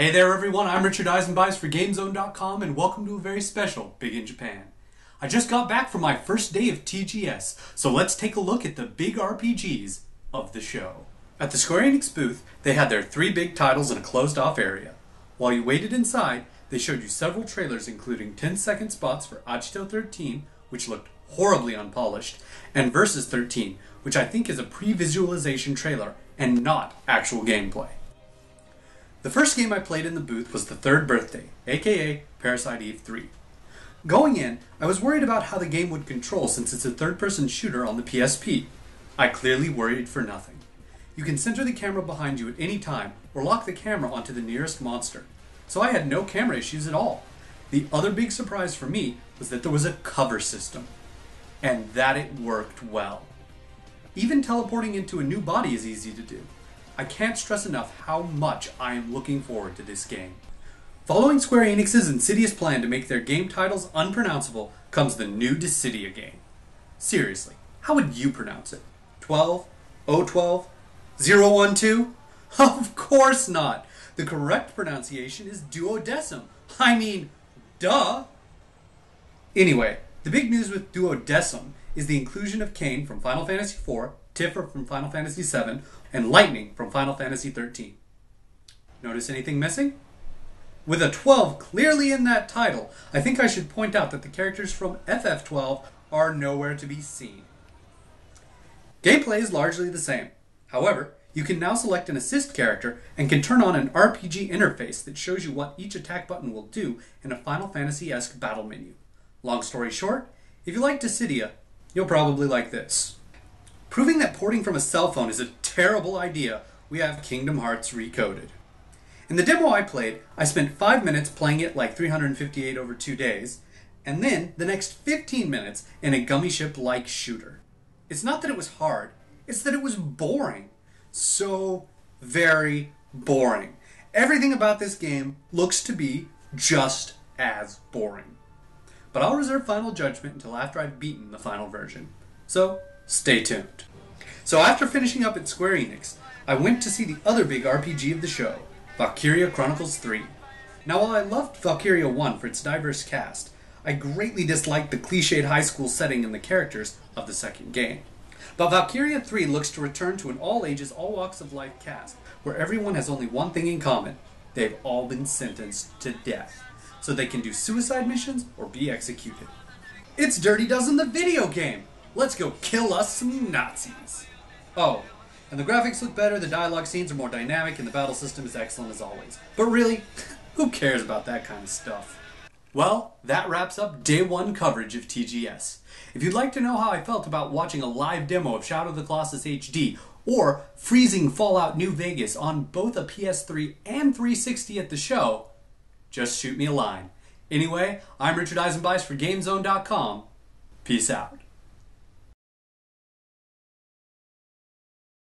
Hey there everyone, I'm Richard Eisenbeis for GameZone.com and welcome to a very special Big in Japan. I just got back from my first day of TGS, so let's take a look at the big RPGs of the show. At the Square Enix booth, they had their 3 big titles in a closed-off area. While you waited inside, they showed you several trailers including 10-second spots for Agito 13, which looked horribly unpolished, and Versus 13, which I think is a pre-visualization trailer and not actual gameplay. The first game I played in the booth was The Third Birthday, aka Parasite Eve 3. Going in, I was worried about how the game would control since it's a third-person shooter on the PSP. I clearly worried for nothing. You can center the camera behind you at any time or lock the camera onto the nearest monster. So I had no camera issues at all. The other big surprise for me was that there was a cover system. And that it worked well. Even teleporting into a new body is easy to do. I can't stress enough how much I am looking forward to this game. Following Square Enix's insidious plan to make their game titles unpronounceable comes the new Dissidia game. Seriously, how would you pronounce it? 12? 012? 012? Of course not! The correct pronunciation is Duodecim. I mean, duh! Anyway, the big news with Duodecim is the inclusion of Kain from Final Fantasy IV, Tifa from Final Fantasy VII, and Lightning from Final Fantasy XIII. Notice anything missing? With a 12 clearly in that title, I think I should point out that the characters from FF12 are nowhere to be seen. Gameplay is largely the same. However, you can now select an assist character and can turn on an RPG interface that shows you what each attack button will do in a Final Fantasy-esque battle menu. Long story short, if you like Dissidia, you'll probably like this. Proving that porting from a cell phone is a terrible idea, we have Kingdom Hearts Recoded. In the demo I played, I spent 5 minutes playing it like 358 over 2 days, and then the next 15 minutes in a gummy ship-like shooter. It's not that it was hard, it's that it was boring. So very boring. Everything about this game looks to be just as boring. But I'll reserve final judgment until after I've beaten the final version. So, stay tuned. So after finishing up at Square Enix, I went to see the other big RPG of the show, Valkyrie Chronicles 3. Now while I loved Valkyria 1 for its diverse cast, I greatly disliked the cliched high school setting and the characters of the second game. But Valkyria 3 looks to return to an all-ages, all-walks of life cast, where everyone has only one thing in common. They've all been sentenced to death, so they can do suicide missions or be executed. It's Dirty Dozen the video game! Let's go kill us some Nazis! Oh, and the graphics look better, the dialogue scenes are more dynamic, and the battle system is excellent as always. But really, who cares about that kind of stuff? Well, that wraps up day 1 coverage of TGS. If you'd like to know how I felt about watching a live demo of Shadow of the Colossus HD, or freezing Fallout New Vegas on both a PS3 and 360 at the show, just shoot me a line. Anyway, I'm Richard Eisenbeis for GameZone.com. Peace out.